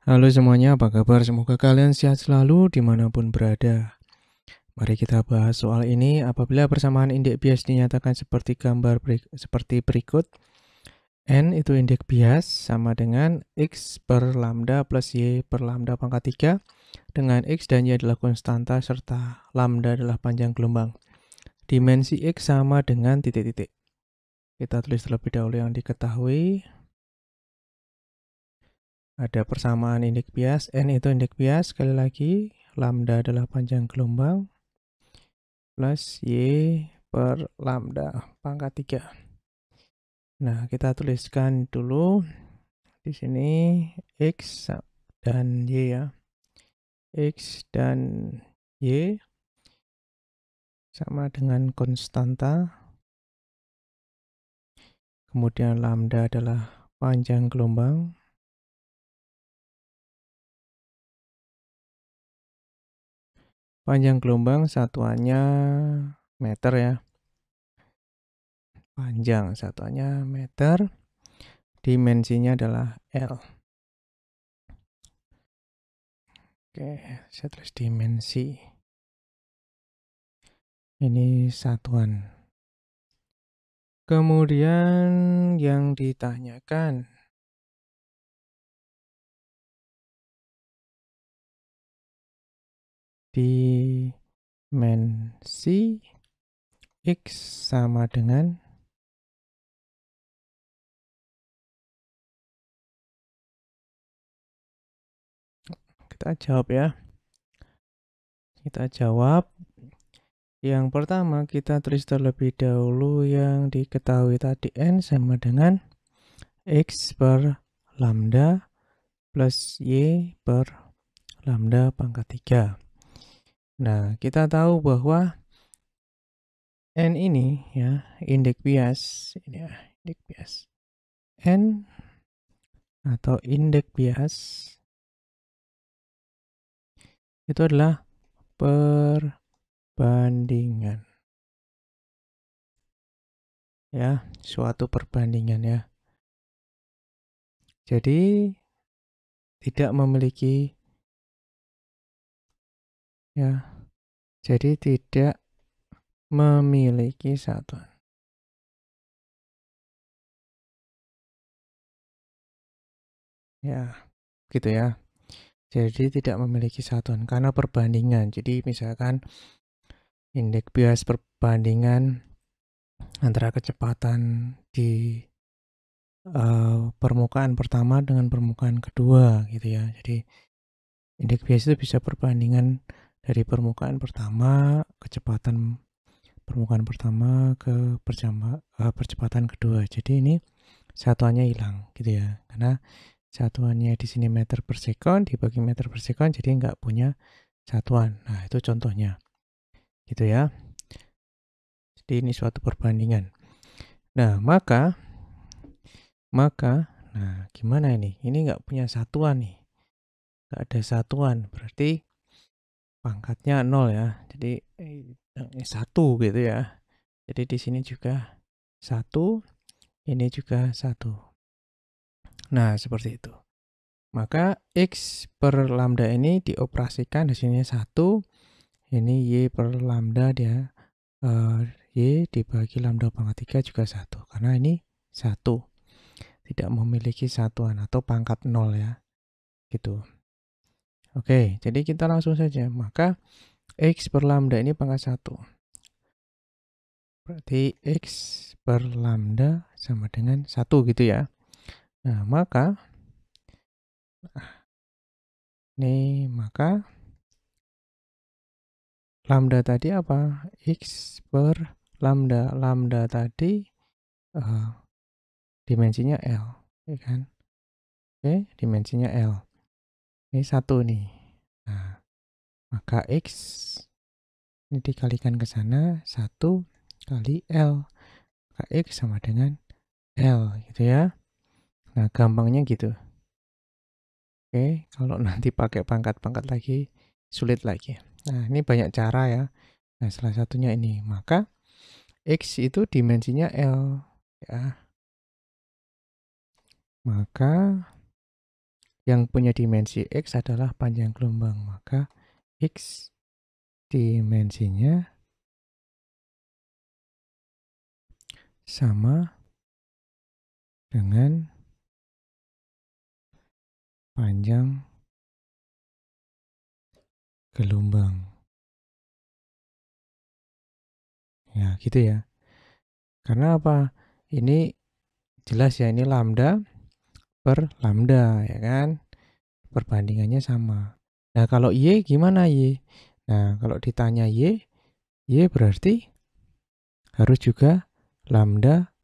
Halo semuanya, apa kabar? Semoga kalian sehat selalu dimanapun berada. Mari kita bahas soal ini. Apabila persamaan indeks bias dinyatakan seperti seperti berikut. N itu indeks bias sama dengan X per lambda plus Y per lambda pangkat 3, dengan X dan Y adalah konstanta serta lambda adalah panjang gelombang. Dimensi X sama dengan titik-titik. Kita tulis terlebih dahulu yang diketahui. Ada persamaan indeks bias, N itu indeks bias, sekali lagi, lambda adalah panjang gelombang, plus Y per lambda pangkat 3. Nah, kita tuliskan dulu di sini X dan Y ya. X dan Y sama dengan konstanta. Kemudian lambda adalah panjang gelombang. Panjang gelombang satuannya meter ya. Panjang satuannya meter. Dimensinya adalah L. Oke, saya tulis dimensi. Ini satuan. Kemudian yang ditanyakan, dimensi X sama dengan kita jawab ya. Kita jawab. Yang pertama kita tulis terlebih dahulu yang diketahui tadi, N sama dengan X per lambda plus Y per lambda pangkat 3. Nah, kita tahu bahwa N ini ya, indeks bias, ini ya, indeks bias. N atau indeks bias itu adalah perbandingan. Ya, suatu perbandingan ya. Jadi tidak memiliki ya. Jadi tidak memiliki satuan. Ya, gitu ya. Jadi tidak memiliki satuan karena perbandingan. Jadi misalkan indeks bias perbandingan antara kecepatan di permukaan pertama dengan permukaan kedua gitu ya. Jadi indeks bias itu bisa perbandingan dari permukaan pertama, kecepatan permukaan pertama ke percepatan kedua. Jadi ini satuannya hilang gitu ya. Karena satuannya di sini meter per sekon dibagi meter per sekon, jadi nggak punya satuan. Nah, itu contohnya. Gitu ya. Jadi ini suatu perbandingan. Nah, maka nah gimana ini? Ini nggak punya satuan nih. Nggak ada satuan, berarti pangkatnya 0 ya. Jadi 1 gitu ya. Jadi di sini juga 1, ini juga 1. Nah, seperti itu. Maka X per lambda ini dioperasikan di sini 1. Ini Y per lambda dia. Y dibagi lambda pangkat 3 juga 1. Karena ini 1. Tidak memiliki satuan atau pangkat 0 ya. Gitu. Oke, jadi kita langsung saja. Maka X per lambda ini pangkat 1. Berarti X per lambda sama dengan 1 gitu ya. Nah, maka lambda tadi apa? X per lambda. Lambda tadi dimensinya L, ya kan? Oke, dimensinya L. Ini 1 nih. Nah, maka X ini dikalikan ke sana, 1 kali L. Maka X sama dengan L gitu ya. Nah, gampangnya gitu. Oke, kalau nanti pakai pangkat-pangkat lagi, sulit lagi. Nah, ini banyak cara ya. Nah, salah satunya ini. Maka X itu dimensinya L. Ya. Maka yang punya dimensi X adalah panjang gelombang. Maka X dimensinya sama dengan panjang gelombang. Ya, gitu ya. Karena apa? Ini jelas ya, ini lambda per lambda, ya kan? Perbandingannya sama. Nah, kalau Y gimana Y? Nah, kalau ditanya Y berarti harus juga lambda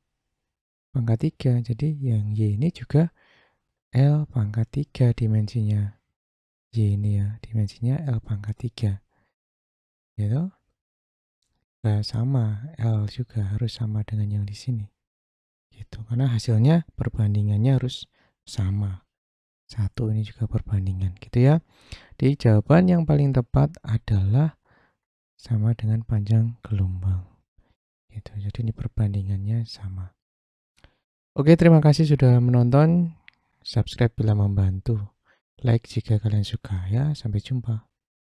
pangkat 3. Jadi yang Y ini juga L pangkat 3 dimensinya. Y ini ya, dimensinya L pangkat 3. Gitu. Nah, sama, L juga harus sama dengan yang di sini. Gitu. Karena hasilnya perbandingannya harus sama. Satu ini juga perbandingan, gitu ya. Di jawaban yang paling tepat adalah sama dengan panjang gelombang. Gitu. Jadi ini perbandingannya sama. Oke, terima kasih sudah menonton. Subscribe bila membantu. Like jika kalian suka ya. Sampai jumpa.